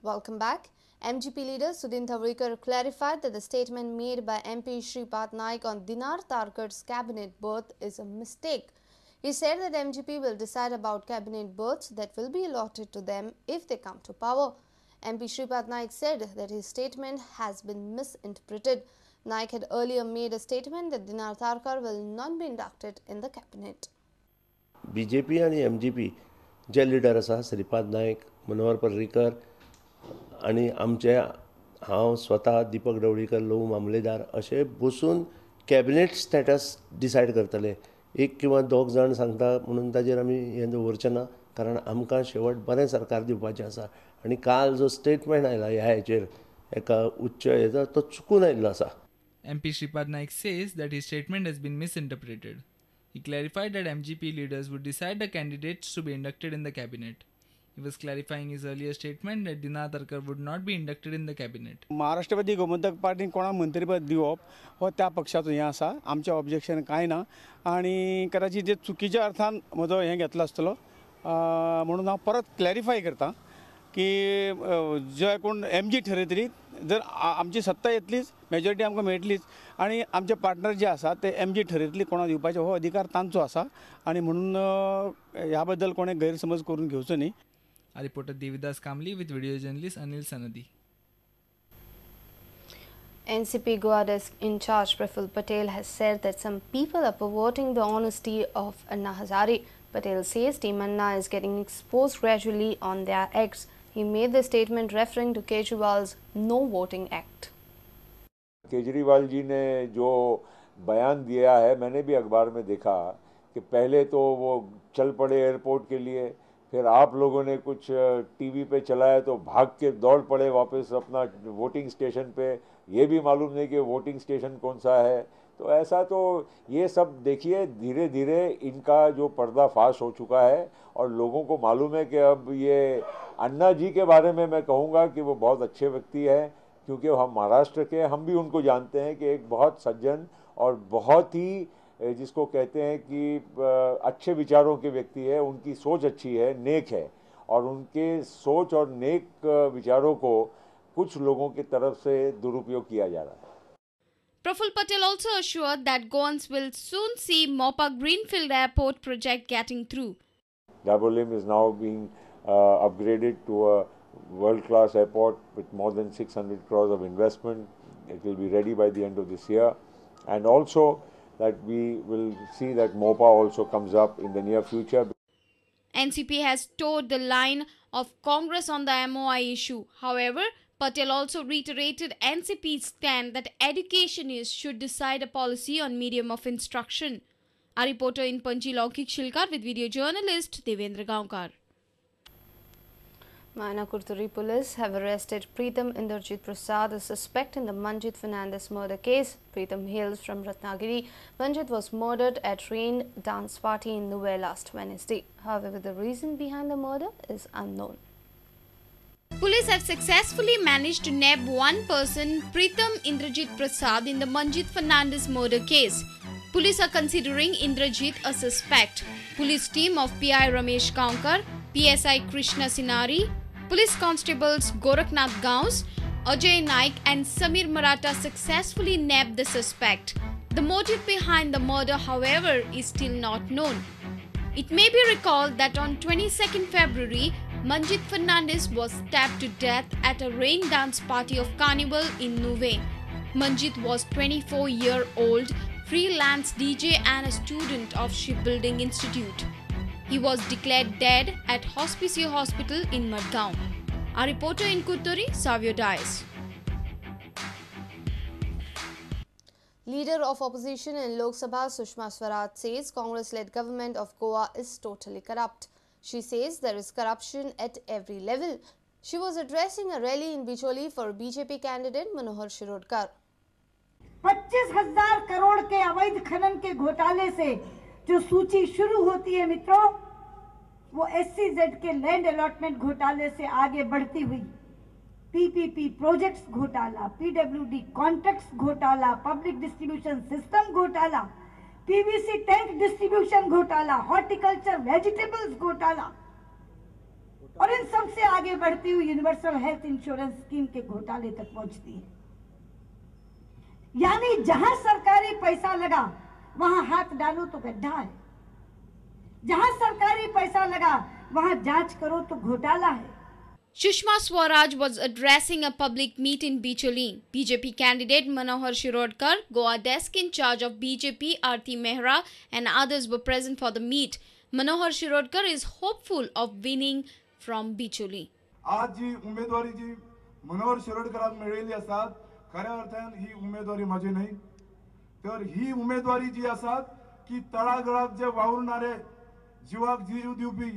Welcome back. MGP leader Sudhin Thavrikar clarified that the statement made by MP Shripad Naik on Dinar Tarkar's cabinet berth is a mistake. He said that MGP will decide about cabinet berths that will be allotted to them if they come to power. MP Shripad Naik said that his statement has been misinterpreted. Naik had earlier made a statement that Dinar Tarkar will not be inducted in the cabinet. BJP आणि MGP जे leader आसा श्रीपाद नायक, मनोहर पर्रीकर आणि आमचे हांव स्वता दीपक ढवळीकर, लहू मामलेदार अशे बसून कॅबिनेट स्टेटस डिसायड करतले. एक किंवा दोग जाण सांगता म्हणून ताजेर आमी हें दवरचें ना, कारण आमकां शेवट बरें सरकार दिवपाचें आसा. आनी काल जो स्टेटमेंट आयला ह्या हेचेर एका उच्च हेचो तो चुकून आयिल्लो आसा. MP Shripad Naik says that his statement has been misinterpreted. He clarified that MGP leaders would decide the candidates to be inducted in the cabinet. He was clarifying his earlier statement that Dinar Tarkar would not be inducted in the cabinet. Maharashtrawadi Gomantak पार्टीन कोणा मंत्रीपद दिवप हो त्या पक्षाचो हें आसा. आमचें objection कांय ना आनी कदाचित जे चुकीच्या अर्थान म्हजो हें घेतलो आसतलो म्हणून हांव परत क्लॅरिफाय करता की जे कोण MG ठरयतली जर आमची सत्ता येतलीच मेजॉरिटी आमकां मेळटलीच आनी आमचे पार्टनर जे आसा ते MG ठरयतली कोणा दिवपाचो हो अधिकार तांचो आसा आनी म्हणून ह्या बद्दल कोणें गैरसमज करून घेवचो न्ही. I reported Devidas Kamli with video journalist Anil Sanadi. NCP Goa desk in charge Praful Patel has said that some people are perverting the honesty of Anna Hazare. Patel says Team Anna is getting exposed gradually on their acts. He made the statement referring to Kejriwal's No Voting Act. Kejriwal ji ने जो बयान दिया है, मैंने भी अखबार में देखा कि पहले तो वो चल पड़े एयरपोर्ट के लिए, फिर आप लोगों ने कुछ टीवी पे चलाया तो भाग के दौड़ पड़े वापस अपना वोटिंग स्टेशन पे. ये भी मालूम नहीं कि वोटिंग स्टेशन कौन सा है. तो ऐसा तो ये सब देखिए धीरे धीरे इनका जो पर्दाफाश हो चुका है और लोगों को मालूम है कि अब ये अन्ना जी के बारे में मैं कहूँगा कि वो बहुत अच्छे व्यक्ति है, क्योंकि हम महाराष्ट्र के, हम भी उनको जानते हैं कि एक बहुत सज्जन और बहुत ही जिसको कहते हैं कि अच्छे विचारों के व्यक्ति है. उनकी सोच अच्छी है, नेक है, और उनके सोच और नेक विचारों को कुछ लोगों की तरफ से दुरुपयोग किया जा रहा है. Praful Patel also assured that Goans will soon see Mopa Greenfield Airport project getting through. Dabolim is now being upgraded to a world-class airport with more than 600 crores of investment. It will be ready by the end of this year, and also that we will see that Mopa also comes up in the near future. NCP has toed the line of Congress on the MOI issue. However, Patel also reiterated NCP's stand that educationists should decide a policy on medium of instruction. Our reporter in Panji Laukik Shilkar with video journalist Devendra Gaonkar. Mayana Kurturi police have arrested Preetham Indrajit Prasad, a suspect in the Manjit Fernandes murder case. Preetham hails from Ratnagiri. Manjit was murdered at Rain dance party in Nuwai last Wednesday. However, the reason behind the murder is unknown. Police have successfully managed to nab one person, Preetham Indrajit Prasad, in the Manjit Fernandes murder case. Police are considering Indrajit a suspect. Police team of PI Ramesh Kaunkar, PSI Krishna Sinari, Police Constables Gorakhnath Gaus, Ajay Naik and Samir Maratha successfully nabbed the suspect. The motive behind the murder, however, is still not known. It may be recalled that on 22nd February, Manjit Fernandes was stabbed to death at a rain dance party of Carnival in Nuwai. Manjit was 24-year-old, freelance DJ and a student of Shipbuilding Institute. He was declared dead at Hospicio Hospital in Madgaon. Our reporter in Kutturi, Savio Dias. Leader of opposition in Lok Sabha Sushma Swaraj says Congress-led government of Goa is totally corrupt. She says there is corruption at every level. She was addressing a rally in Bicholi for BJP candidate Manohar Shirodkar. 25,000 crore के अवैध खनन के घोटाले से जो सूची शुरू होती है मित्रों, वो SCZ के लैंड अलॉटमेंट घोटाले से आगे बढ़ती हुई PPP प्रोजेक्ट्स घोटाला, PWD कॉन्ट्रैक्ट्स घोटाला, पब्लिक डिस्ट्रीब्यूशन सिस्टम घोटाला, PVC टैंक डिस्ट्रीब्यूशन घोटाला, हॉर्टिकल्चर वेजिटेबल्स घोटाला, और इन सबसे आगे बढ़ती हुई यूनिवर्सल हेल्थ इंश्योरेंस स्कीम के घोटाले तक पहुंचती है। यानी जहां सरकारी पैसा लगा वहां हाथ डालो तो गड्ढा है, जहां सरकारी पैसा लगा वहां जांच करो तो घोटाला है। Sushma Swaraj was addressing a public meet in Bicholi. BJP candidate Manohar Shirodkar, Goa desk in charge of BJP Aarti Mehra and others were present for the meet. Manohar Shirodkar is hopeful of winning from Bicholi. आज जी उमेदवारी जी मनोहर शिरोडकराक मेळिल्ली आसात, खऱ्या अर्थान ही उमेदवारी माझी नाही, तर ही उमेदवारी जी आसात की तळागळाक जे वावुरणारे जीवाक जीव दिवपी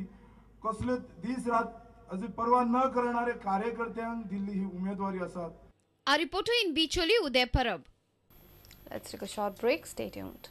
कसले दीस रात अजी परवा न करणारे कार्यकर्त्यांक दिल्ली ही उमेदवारी आसात. Our reporter in Bicholi, Uday Parab. Let's take a short break. Stay tuned.